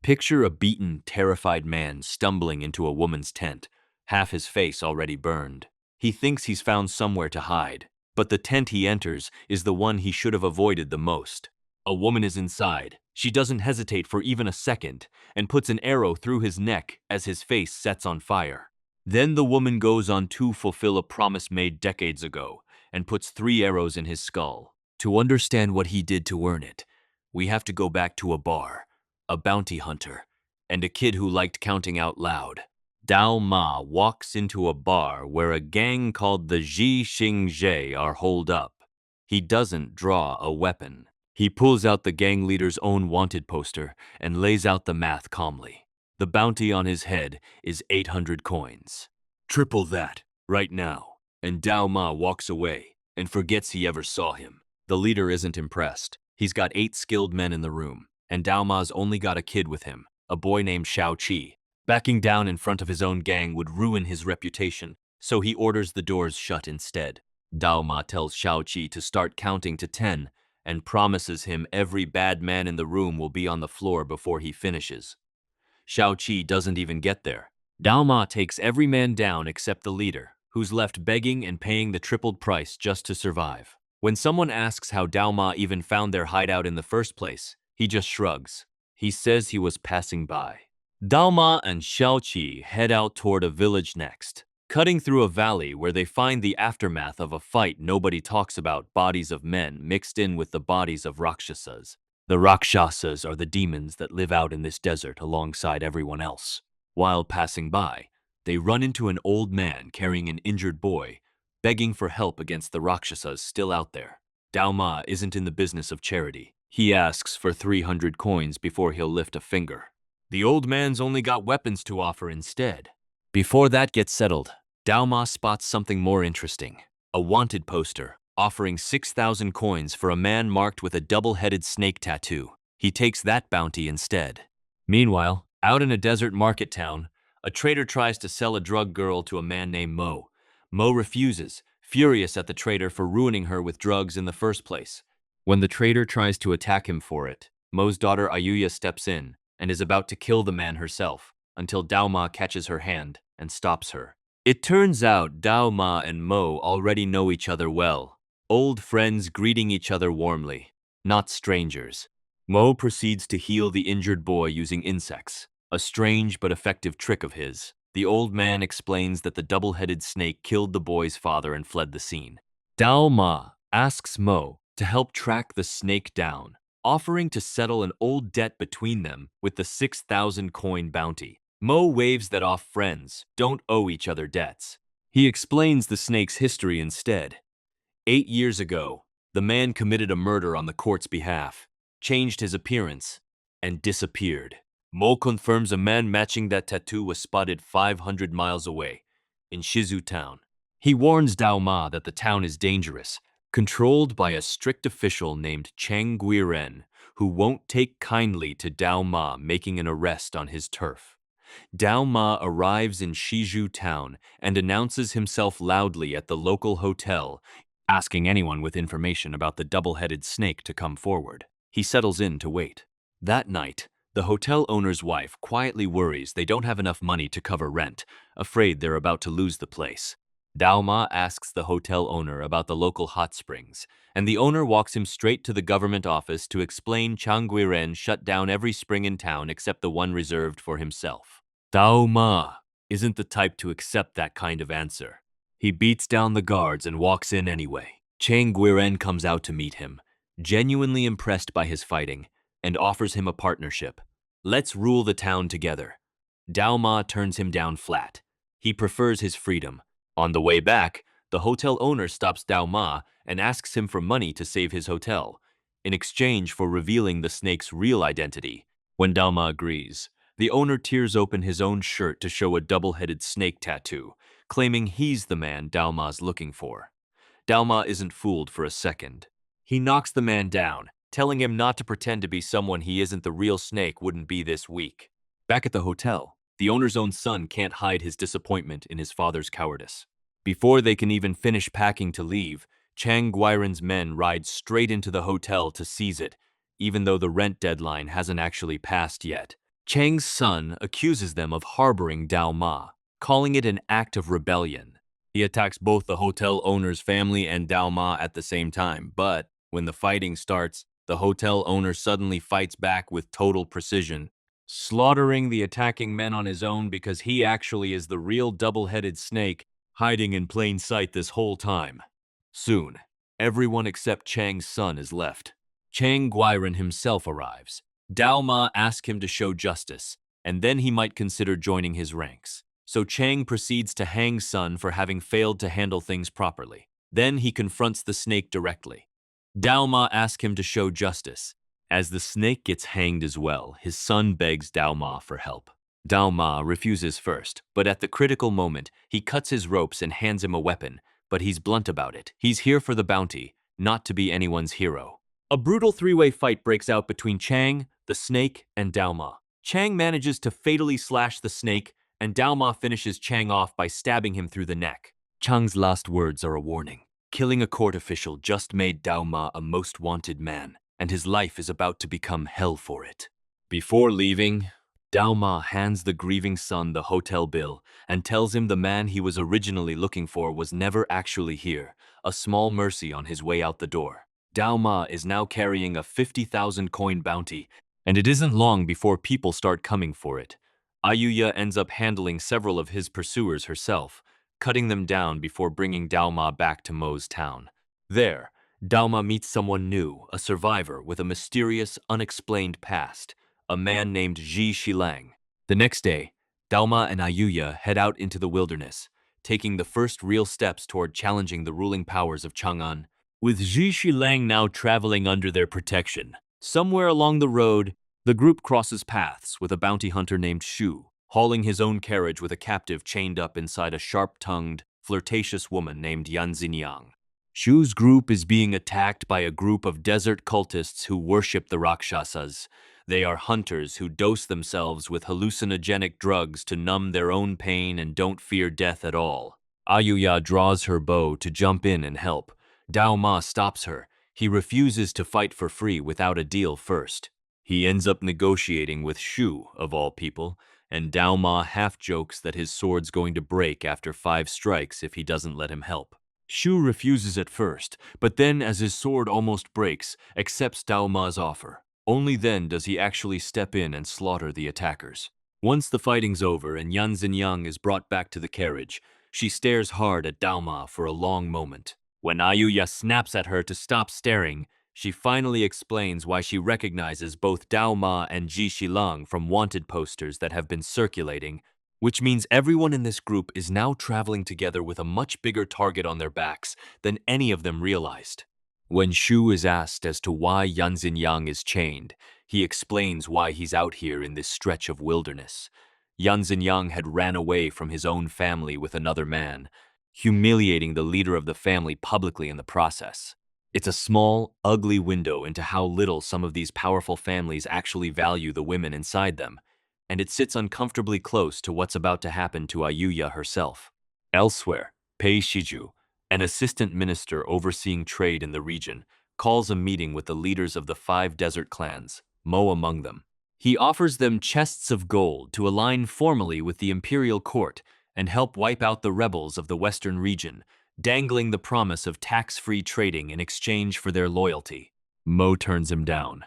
Picture a beaten, terrified man stumbling into a woman's tent, half his face already burned. He thinks he's found somewhere to hide, but the tent he enters is the one he should have avoided the most. A woman is inside. She doesn't hesitate for even a second and puts an arrow through his neck as his face sets on fire. Then the woman goes on to fulfill a promise made decades ago and puts 3 arrows in his skull. To understand what he did to earn it, we have to go back to a bar, a bounty hunter, and a kid who liked counting out loud. Dao Ma walks into a bar where a gang called the Ji Xingzhe are holed up. He doesn't draw a weapon. He pulls out the gang leader's own wanted poster and lays out the math calmly. The bounty on his head is 800 coins. Triple that, right now. And Dao Ma walks away and forgets he ever saw him. The leader isn't impressed. He's got 8 skilled men in the room, and Dao Ma's only got a kid with him, a boy named Shao Qi. Backing down in front of his own gang would ruin his reputation, so he orders the doors shut instead. Dao Ma tells Shao Qi to start counting to 10 and promises him every bad man in the room will be on the floor before he finishes. Shao Qi doesn't even get there. Dao Ma takes every man down except the leader, who's left begging and paying the tripled price just to survive. When someone asks how Dao Ma even found their hideout in the first place, he just shrugs. He says he was passing by. Dao Ma and Shao Qi head out toward a village next, cutting through a valley where they find the aftermath of a fight nobody talks about, bodies of men mixed in with the bodies of Rakshasas. The Rakshasas are the demons that live out in this desert alongside everyone else. While passing by, they run into an old man carrying an injured boy, begging for help against the Rakshasas still out there. Dao Ma isn't in the business of charity. He asks for 300 coins before he'll lift a finger. The old man's only got weapons to offer instead. Before that gets settled, Dao Ma spots something more interesting. A wanted poster offering 6,000 coins for a man marked with a double-headed snake tattoo. He takes that bounty instead. Meanwhile, out in a desert market town, a trader tries to sell a drug girl to a man named Mo. Mo refuses, furious at the trader for ruining her with drugs in the first place. When the trader tries to attack him for it, Mo's daughter Ayuya steps in and is about to kill the man herself until Dao Ma catches her hand and stops her. It turns out Dao Ma and Mo already know each other well. Old friends greeting each other warmly, not strangers. Mo proceeds to heal the injured boy using insects, a strange but effective trick of his. The old man explains that the double-headed snake killed the boy's father and fled the scene. Dao Ma asks Mo to help track the snake down, offering to settle an old debt between them with the 6,000 coin bounty. Mo waves that off. Friends don't owe each other debts. He explains the snake's history instead. 8 years ago, the man committed a murder on the court's behalf, changed his appearance, and disappeared. Mo confirms a man matching that tattoo was spotted 500 miles away, in Shizu town. He warns Dao Ma that the town is dangerous, controlled by a strict official named Chang Guiren, who won't take kindly to Dao Ma making an arrest on his turf. Dao Ma arrives in Shizu town and announces himself loudly at the local hotel, asking anyone with information about the double-headed snake to come forward. He settles in to wait. That night, the hotel owner's wife quietly worries they don't have enough money to cover rent, afraid they're about to lose the place. Dao Ma asks the hotel owner about the local hot springs, and the owner walks him straight to the government office to explain Chang Guiren shut down every spring in town except the one reserved for himself. Dao Ma isn't the type to accept that kind of answer. He beats down the guards and walks in anyway. Chang Guiren comes out to meet him, genuinely impressed by his fighting, and offers him a partnership. Let's rule the town together. Dao Ma turns him down flat. He prefers his freedom. On the way back, the hotel owner stops Dao Ma and asks him for money to save his hotel, in exchange for revealing the snake's real identity. When Dao Ma agrees, the owner tears open his own shirt to show a double-headed snake tattoo, claiming he's the man Dao Ma's looking for. Dao Ma isn't fooled for a second. He knocks the man down, telling him not to pretend to be someone he isn't. The real snake wouldn't be this weak. Back at the hotel, the owner's own son can't hide his disappointment in his father's cowardice. Before they can even finish packing to leave, Chang Guiren's men ride straight into the hotel to seize it, even though the rent deadline hasn't actually passed yet. Chang's son accuses them of harboring Dao Ma, calling it an act of rebellion. He attacks both the hotel owner's family and Dao Ma at the same time, but when the fighting starts, the hotel owner suddenly fights back with total precision, slaughtering the attacking men on his own because he actually is the real double-headed snake hiding in plain sight this whole time. Soon, everyone except Chang's son is left. Chang Guiran himself arrives. Dao Ma asks him to show justice, and then he might consider joining his ranks. So Chang proceeds to hang Sun for having failed to handle things properly. Then he confronts the snake directly. Dao Ma asks him to show justice. As the snake gets hanged as well, his son begs Dao Ma for help. Dao Ma refuses first, but at the critical moment, he cuts his ropes and hands him a weapon, but he's blunt about it. He's here for the bounty, not to be anyone's hero. A brutal three-way fight breaks out between Chang, the snake, and Dao Ma. Chang manages to fatally slash the snake, and Dao Ma finishes Chang off by stabbing him through the neck. Chang's last words are a warning. Killing a court official just made Dao Ma a most wanted man, and his life is about to become hell for it. Before leaving, Dao Ma hands the grieving son the hotel bill and tells him the man he was originally looking for was never actually here, a small mercy on his way out the door. Dao Ma is now carrying a 50,000 coin bounty, and it isn't long before people start coming for it. Ayuya ends up handling several of his pursuers herself, cutting them down before bringing Dao Ma back to Mo's town. There, Dao Ma meets someone new, a survivor with a mysterious, unexplained past, a man named Ji Shilang. The next day, Dao Ma and Ayuya head out into the wilderness, taking the first real steps toward challenging the ruling powers of Chang'an. With Ji Shilang now traveling under their protection, somewhere along the road, the group crosses paths with a bounty hunter named Shu, hauling his own carriage with a captive chained up inside a sharp-tongued, flirtatious woman named Yan Xinjiang. Shu's group is being attacked by a group of desert cultists who worship the Rakshasas. They are hunters who dose themselves with hallucinogenic drugs to numb their own pain and don't fear death at all. Ayuya draws her bow to jump in and help. Dao Ma stops her. He refuses to fight for free without a deal first. He ends up negotiating with Shu, of all people, and Dao Ma half jokes that his sword's going to break after 5 strikes if he doesn't let him help. Shu refuses at first, but then as his sword almost breaks, accepts Dao Ma's offer. Only then does he actually step in and slaughter the attackers. Once the fighting's over and Yan Xinjiang is brought back to the carriage, she stares hard at Dao Ma for a long moment. When Ayuya snaps at her to stop staring, she finally explains why she recognizes both Dao Ma and Ji Shilang from wanted posters that have been circulating, which means everyone in this group is now traveling together with a much bigger target on their backs than any of them realized. When Shu is asked as to why Yan Xinjiang is chained, he explains why he's out here in this stretch of wilderness. Yan Xinjiang had ran away from his own family with another man, humiliating the leader of the family publicly in the process. It's a small, ugly window into how little some of these powerful families actually value the women inside them, and it sits uncomfortably close to what's about to happen to Ayuya herself. Elsewhere, Pei Shiju, an assistant minister overseeing trade in the region, calls a meeting with the leaders of the 5 desert clans, Mo among them. He offers them chests of gold to align formally with the imperial court and help wipe out the rebels of the western region, dangling the promise of tax-free trading in exchange for their loyalty. Mo turns him down.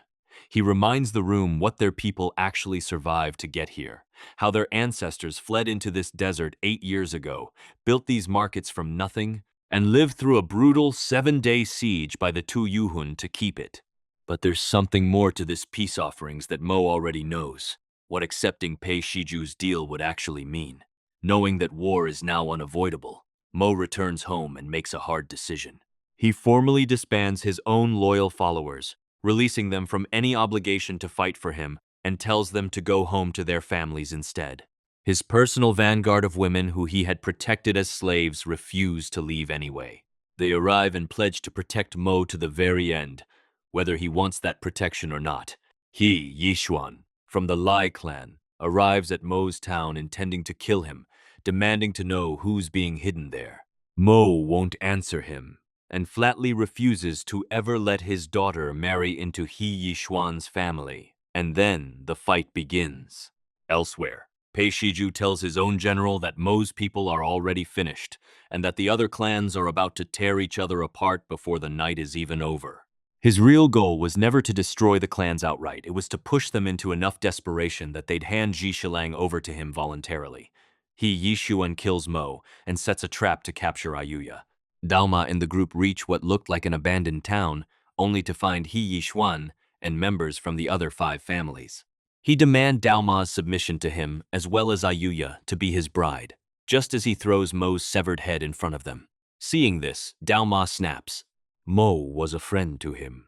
He reminds the room what their people actually survived to get here, how their ancestors fled into this desert 8 years ago, built these markets from nothing, and lived through a brutal 7-day siege by the Tu Yuhun to keep it. But there's something more to this peace offerings that Mo already knows, what accepting Pei Shiju's deal would actually mean. Knowing that war is now unavoidable, Mo returns home and makes a hard decision. He formally disbands his own loyal followers, releasing them from any obligation to fight for him, and tells them to go home to their families instead. His personal vanguard of women who he had protected as slaves refuse to leave anyway. They arrive and pledge to protect Mo to the very end, whether he wants that protection or not. He, Yishuan, from the Lai clan, arrives at Mo's town intending to kill him, demanding to know who's being hidden there. Mo won't answer him, and flatly refuses to ever let his daughter marry into He Yishuan's family, And then the fight begins. Elsewhere, Pei Shiju tells his own general that Mo's people are already finished, and that the other clans are about to tear each other apart before the night is even over. His real goal was never to destroy the clans outright, it was to push them into enough desperation that they'd hand Ji Shilang over to him voluntarily. He Yishuan kills Mo and sets a trap to capture Ayuya. Dao Ma and the group reach what looked like an abandoned town, only to find He Yishuan and members from the other 5 families. He demands Dao Ma's submission to him, as well as Ayuya, to be his bride, just as he throws Mo's severed head in front of them. Seeing this, Dao Ma snaps. Mo was a friend to him,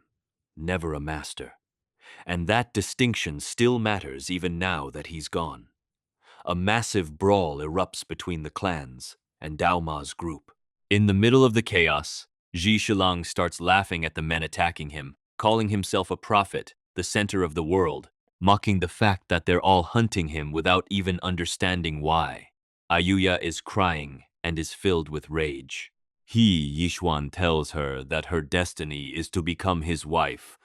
never a master. And that distinction still matters even now that he's gone. A massive brawl erupts between the clans and Dao Ma's group. In the middle of the chaos, Ji Shilang starts laughing at the men attacking him, calling himself a prophet, the center of the world, mocking the fact that they're all hunting him without even understanding why. Ayuya is crying and is filled with rage. Yishuan tells her that her destiny is to become his wife,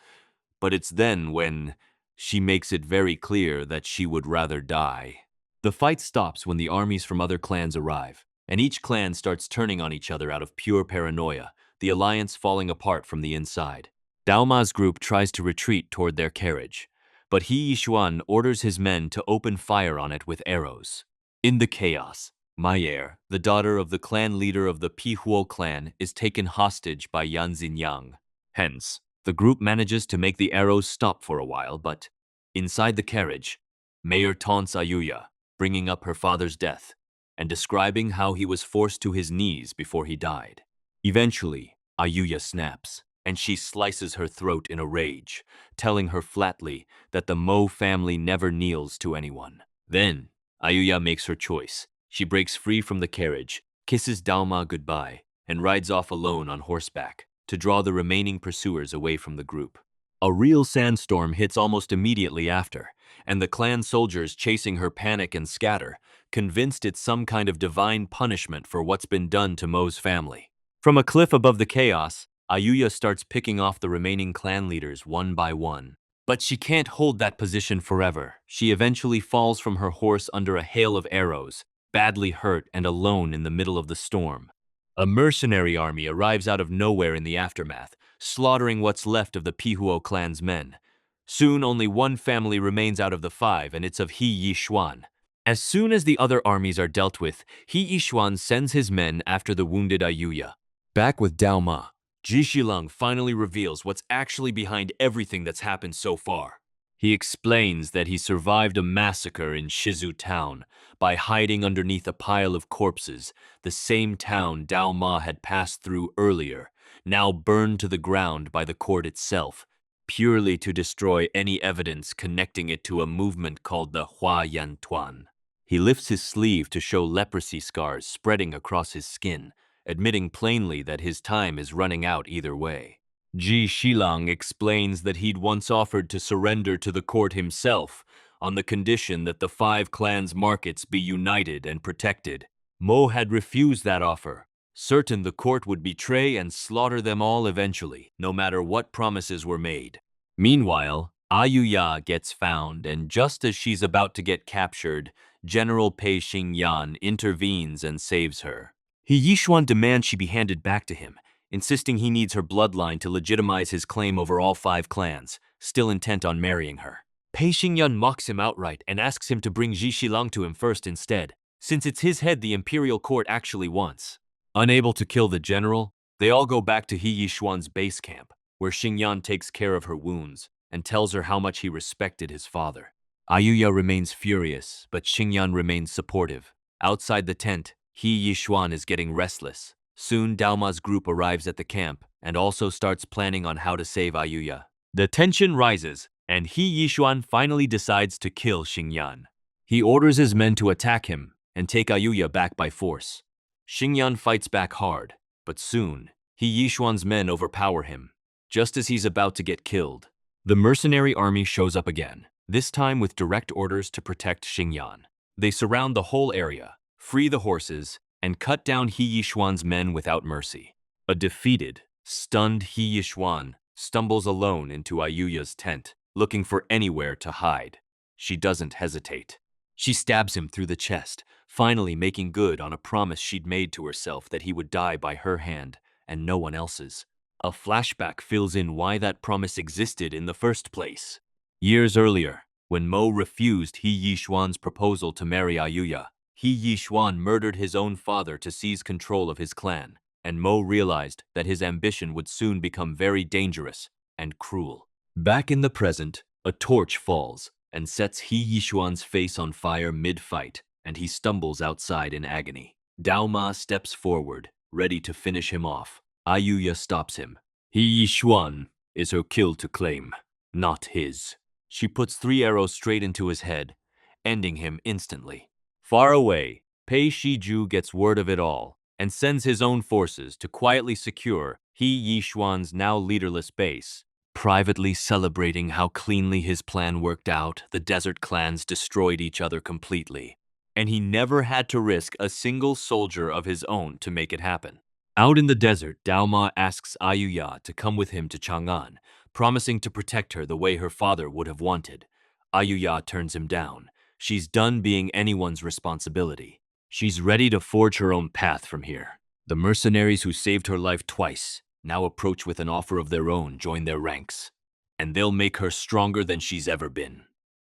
but it's then when she makes it very clear that she would rather die. The fight stops when the armies from other clans arrive, and each clan starts turning on each other out of pure paranoia, the alliance falling apart from the inside. Dao Ma's group tries to retreat toward their carriage, but He Yishuan orders his men to open fire on it with arrows. In the chaos, Maier, the daughter of the clan leader of the Pihuo clan, is taken hostage by Yan Xinyang. Hence, the group manages to make the arrows stop for a while, but inside the carriage, Mayor taunts Ayuya, bringing up her father's death and describing how he was forced to his knees before he died. Eventually, Ayuya snaps, and she slices her throat in a rage, telling her flatly that the Mo family never kneels to anyone. Then, Ayuya makes her choice. She breaks free from the carriage, kisses Dao Ma goodbye, and rides off alone on horseback to draw the remaining pursuers away from the group. A real sandstorm hits almost immediately after, and the clan soldiers chasing her panic and scatter, convinced it's some kind of divine punishment for what's been done to Mo's family. From a cliff above the chaos, Ayuya starts picking off the remaining clan leaders one by one. But she can't hold that position forever. She eventually falls from her horse under a hail of arrows, badly hurt and alone in the middle of the storm. A mercenary army arrives out of nowhere in the aftermath, slaughtering what's left of the Pihuo clan's men. Soon only one family remains out of the 5, and it's of He Yishuan. As soon as the other armies are dealt with, He Yishuan sends his men after the wounded Ayuya. Back with Dao Ma, Ji Shilang finally reveals what's actually behind everything that's happened so far. He explains that he survived a massacre in Shizu town by hiding underneath a pile of corpses, the same town Dao Ma had passed through earlier, now burned to the ground by the court itself, purely to destroy any evidence connecting it to a movement called the Hua Yan Tuan. He lifts his sleeve to show leprosy scars spreading across his skin, admitting plainly that his time is running out either way. Ji Shilang explains that he'd once offered to surrender to the court himself on the condition that the 5 clans' markets be united and protected. Mo had refused that offer, certain the court would betray and slaughter them all eventually, no matter what promises were made. Meanwhile, Ayuya gets found, and just as she's about to get captured, General Pei Xingyan intervenes and saves her. He Yishuan demands she be handed back to him, insisting he needs her bloodline to legitimize his claim over all 5 clans, still intent on marrying her. Pei Xingyan mocks him outright and asks him to bring Ji Shilang to him first instead, since it's his head the imperial court actually wants. Unable to kill the general, they all go back to He Yishuan's base camp, where Xingyan takes care of her wounds and tells her how much he respected his father. Ayuya remains furious, but Xingyan remains supportive. Outside the tent, He Yishuan is getting restless. Soon Dao Ma's group arrives at the camp and also starts planning on how to save Ayuya. The tension rises, and He Yishuan finally decides to kill Xingyan. He orders his men to attack him and take Ayuya back by force. Xingyan fights back hard, but soon, He Yishuan's men overpower him. Just as he's about to get killed, the mercenary army shows up again, this time with direct orders to protect Xingyan. They surround the whole area, free the horses, and cut down He Yishuan's men without mercy. A defeated, stunned He Yishuan stumbles alone into Ayuya's tent, looking for anywhere to hide. She doesn't hesitate. She stabs him through the chest, finally making good on a promise she'd made to herself that he would die by her hand and no one else's. A flashback fills in why that promise existed in the first place. Years earlier, when Mo refused He Yishuan's proposal to marry Ayuya, He Yishuan murdered his own father to seize control of his clan, and Mo realized that his ambition would soon become very dangerous and cruel. Back in the present, a torch falls and sets He Yishuan's face on fire mid-fight, and he stumbles outside in agony. Dao Ma steps forward, ready to finish him off. Ayuya stops him. He Yishuan is her kill to claim, not his. She puts 3 arrows straight into his head, ending him instantly. Far away, Pei Shiju gets word of it all and sends his own forces to quietly secure He Yishuan's now leaderless base. Privately celebrating how cleanly his plan worked out, the desert clans destroyed each other completely, and he never had to risk a single soldier of his own to make it happen. Out in the desert, Dao Ma asks Ayuya to come with him to Chang'an, promising to protect her the way her father would have wanted. Ayuya turns him down. She's done being anyone's responsibility. She's ready to forge her own path from here. The mercenaries who saved her life twice now approach with an offer of their own, join their ranks, and they'll make her stronger than she's ever been.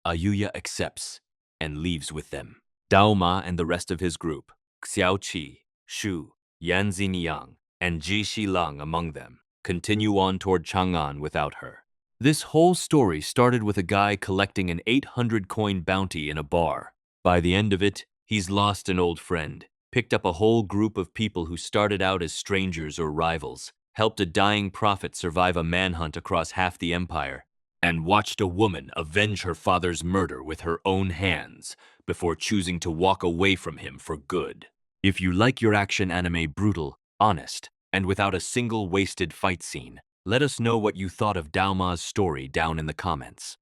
Ayuya accepts and leaves with them. Dao Ma and the rest of his group, Xiao Qi, Shu, Yan Xinjiang, and Ji Shilang among them, continue on toward Chang'an without her. This whole story started with a guy collecting an 800-coin bounty in a bar. By the end of it, he's lost an old friend, picked up a whole group of people who started out as strangers or rivals, helped a dying prophet survive a manhunt across half the empire, and watched a woman avenge her father's murder with her own hands before choosing to walk away from him for good. If you like your action anime brutal, honest, and without a single wasted fight scene, let us know what you thought of Dao Ma's story down in the comments.